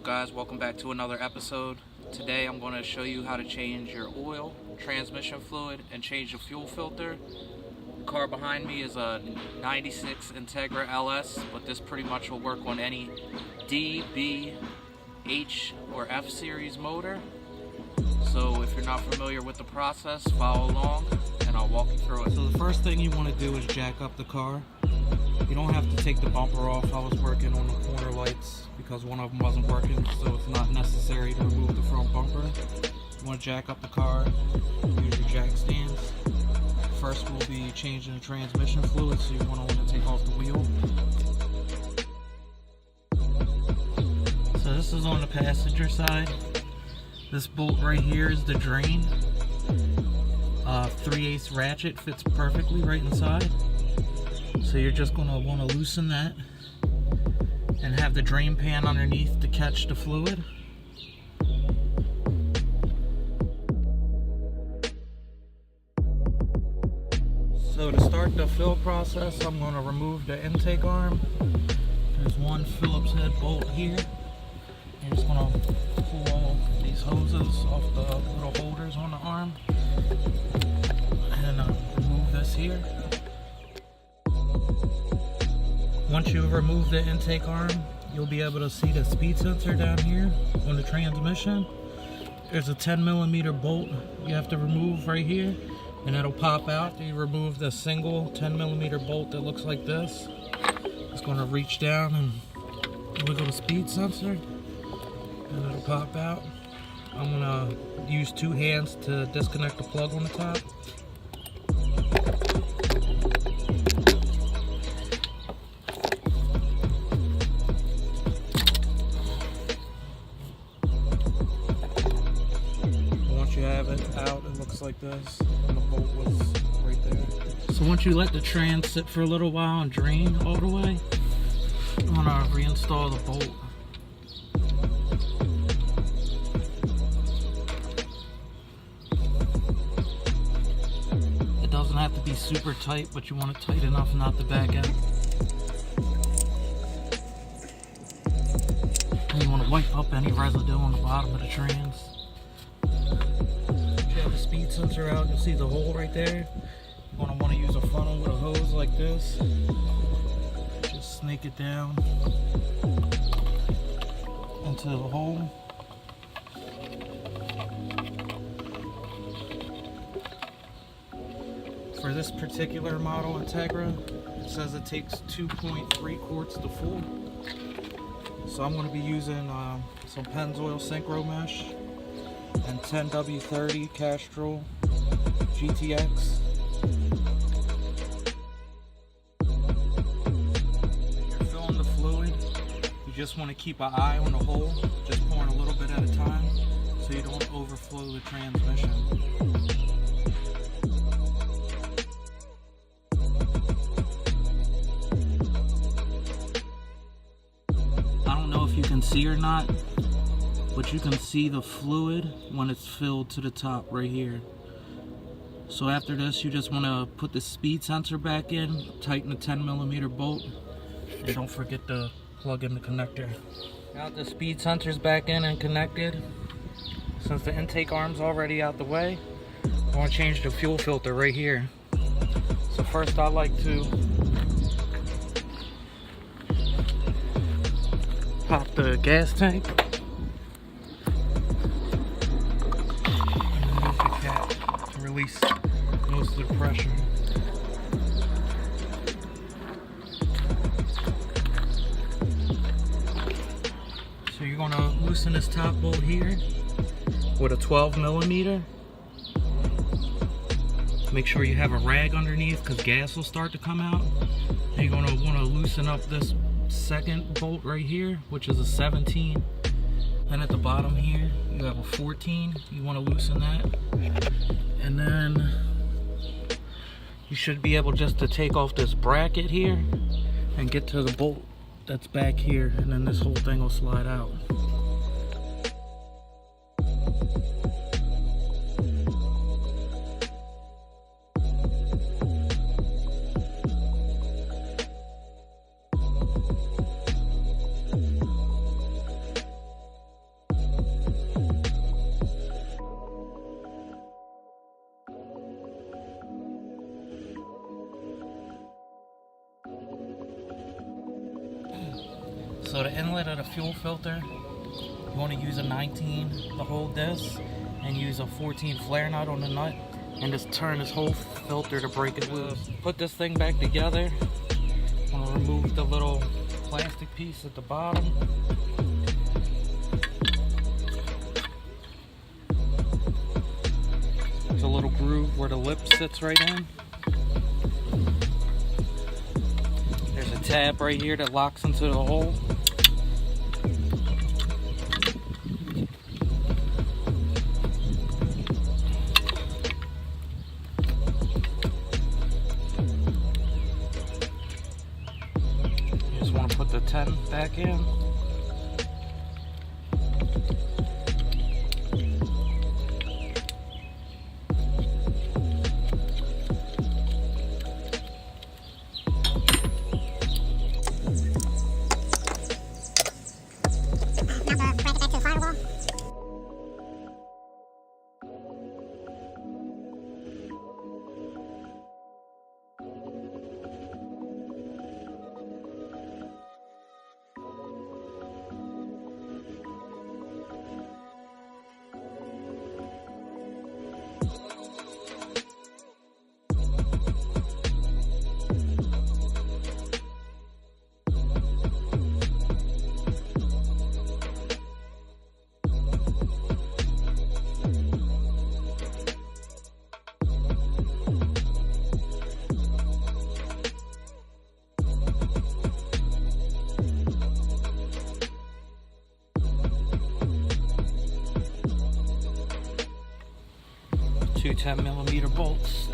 up, guys? Welcome back to another episode. Today I'm going to show you how to change your oil, transmission fluid, and change the fuel filter. The car behind me is a 96 Integra LS, but this pretty much will work on any D, B, H, or F series motor. So if you're not familiar with the process, follow along and I'll walk you through it. So the first thing you want to do is jack up the car. You don't have to take the bumper off. I was working on the corner lights because one of them wasn't working, so it's not necessary to remove the front bumper. You want to jack up the car, use your jack stands. First we'll be changing the transmission fluid, so you want to take off the wheel. So this is on the passenger side. This bolt right here is the drain. 3/8 ratchet fits perfectly right inside. So you're just going to want to loosen that and have the drain pan underneath to catch the fluid. So to start the fill process, I'm going to remove the intake arm. There's one Phillips head bolt here. You're just going to pull all these hoses off the little holders on the arm and remove this here. Once you remove the intake arm, you'll be able to see the speed sensor down here on the transmission. There's a 10mm bolt you have to remove right here, and it'll pop out. You remove the single 10mm bolt that looks like this. It's going to reach down and wiggle the speed sensor, and it'll pop out. I'm going to use two hands to disconnect the plug on the top. You have it out, it looks like this, and the bolt was right there. So once you let the trans sit for a little while and drain all the way, I'm gonna reinstall the bolt. It doesn't have to be super tight, but you want it tight enough not to back out. And you want to wipe up any residue on the bottom of the trans. The speed sensor out, you'll see the hole right there. You're going to want to use a funnel with a hose like this. Just snake it down into the hole. For this particular model Integra, it says it takes 2.3 quarts to full. So I'm going to be using some Pennzoil Synchro Mesh and 10W30 Castrol GTX. You're filling the fluid, you just want to keep an eye on the hole, just pouring a little bit at a time so you don't overflow the transmission. I don't know if you can see or not, but you can see the fluid when it's filled to the top right here. So after this, you just want to put the speed sensor back in, tighten the 10mm bolt, and don't forget to plug in the connector. Now that the speed sensor's back in and connected, since the intake arm's already out the way, I want to change the fuel filter right here. So first I like to pop the gas tank. Release most of the pressure. So you're going to loosen this top bolt here with a 12mm. Make sure you have a rag underneath because gas will start to come out. And you're going to want to loosen up this second bolt right here, which is a 17. Then at the bottom here, you have a 14. You want to loosen that. And then you should be able just to take off this bracket here and get to the bolt that's back here, and then this whole thing will slide out. So the inlet of the fuel filter, you want to use a 19 to hold this, and use a 14 flare nut on the nut, and just turn this whole filter to break it loose. Put this thing back together. I'm going to remove the little plastic piece at the bottom. There's a little groove where the lip sits right in. There's a tab right here that locks into the hole. You just want to put the 10 back in. Two 10mm bolts.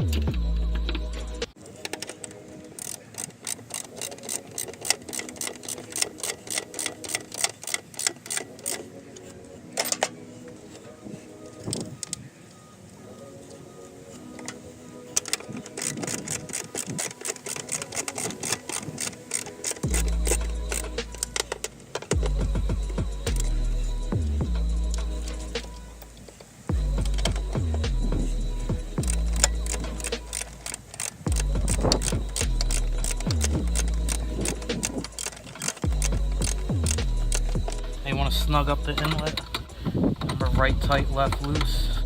You want to snug up the inlet. Remember, right tight, left loose.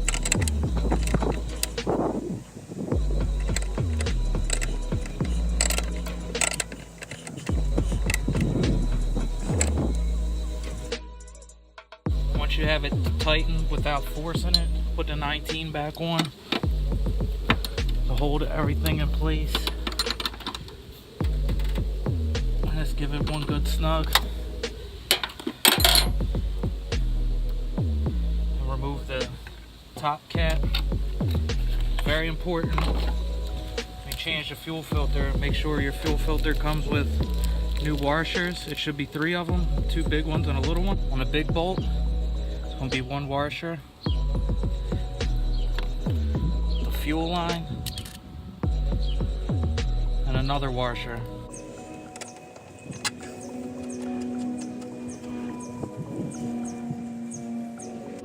Once you have it tightened without forcing it, put the 19 back on to hold everything in place. Let's give it one good snug. Remove the top cap. Very important. When you change the fuel filter, make sure your fuel filter comes with new washers. It should be 3 of them, 2 big ones and a little one. On a big bolt, it's going to be 1 washer. The fuel line and another washer.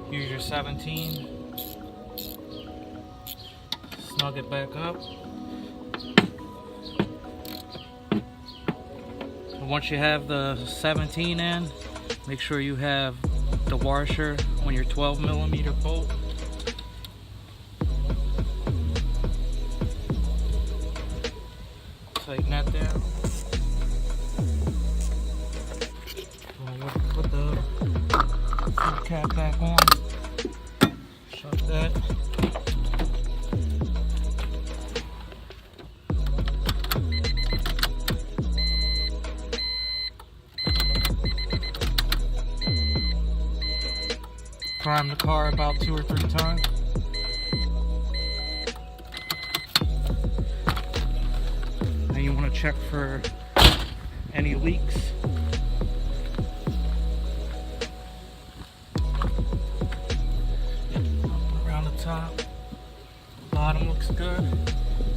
Use your 17, snug it back up. And once you have the 17 in, make sure you have the washer on your 12mm bolt. Tighten that down. Put the cap back on. Shut that. Prime the car about 2 or 3 times. Now you want to check for any leaks. Top, bottom looks good.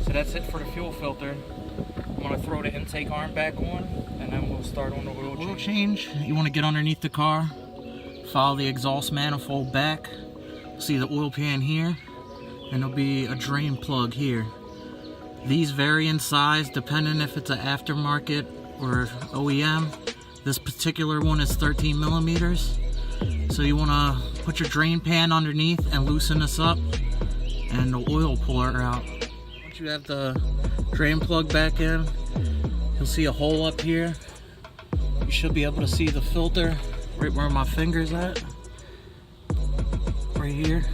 So that's it for the fuel filter. I'm going to throw the intake arm back on, and then we'll start on the oil change. You want to get underneath the car, follow the exhaust manifold back, see the oil pan here, and there'll be a drain plug here. These vary in size depending if it's an aftermarket or OEM. This particular one is 13 millimeters. So you want to put your drain pan underneath and loosen this up, and the oil puller out. Once you have the drain plug back in, you'll see a hole up here. You should be able to see the filter right where my finger's at. Right here.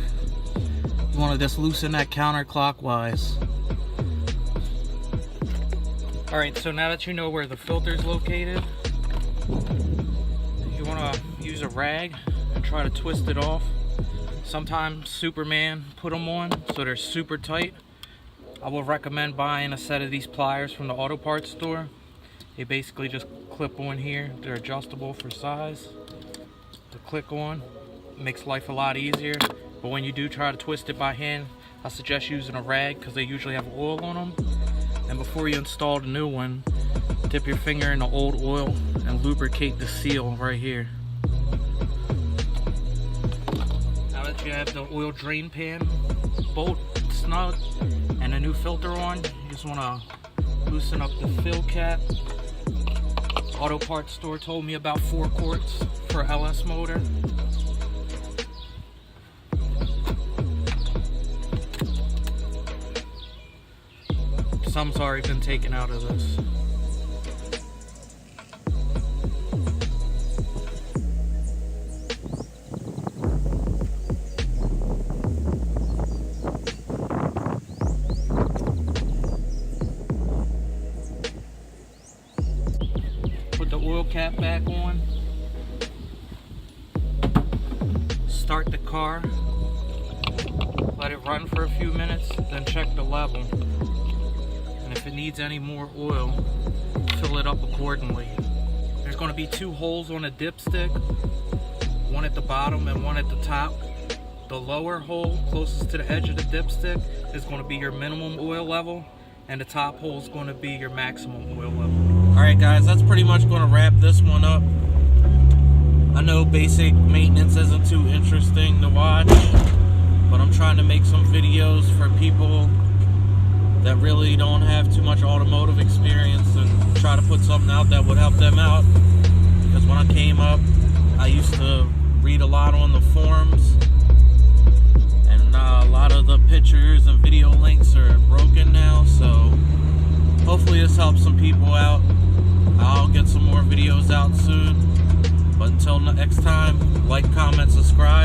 You want to just loosen that counterclockwise. Alright, so now that you know where the filter is located, you want to use a rag and try to twist it off. Sometimes Superman put them on so they're super tight. I will recommend buying a set of these pliers from the auto parts store. They basically just clip on here. They're adjustable for size. To click on, makes life a lot easier. But when you do try to twist it by hand, I suggest using a rag because they usually have oil on them. And before you install the new one, dip your finger in the old oil and lubricate the seal right here. Now that you have the oil drain pan bolt snug and a new filter on, you just want to loosen up the fill cap. Auto parts store told me about 4 quarts for LS motor. Some's already been taken out of this. Put the oil cap back on. Start the car. Let it run for a few minutes, then check the level. And if it needs any more oil, fill it up accordingly. There's going to be 2 holes on a dipstick, one at the bottom and one at the top. The lower hole closest to the edge of the dipstick is going to be your minimum oil level, and the top hole is going to be your maximum oil level. Alright guys, that's pretty much going to wrap this one up. I know basic maintenance isn't too interesting to watch, but I'm trying to make some videos for people that really don't have too much automotive experience and try to put something out that would help them out. Because when I came up, I used to read a lot on the forums, and a lot of the pictures and video links are broken now, so hopefully this helps some people out. I'll get some more videos out soon, but until next time, like, comment, subscribe.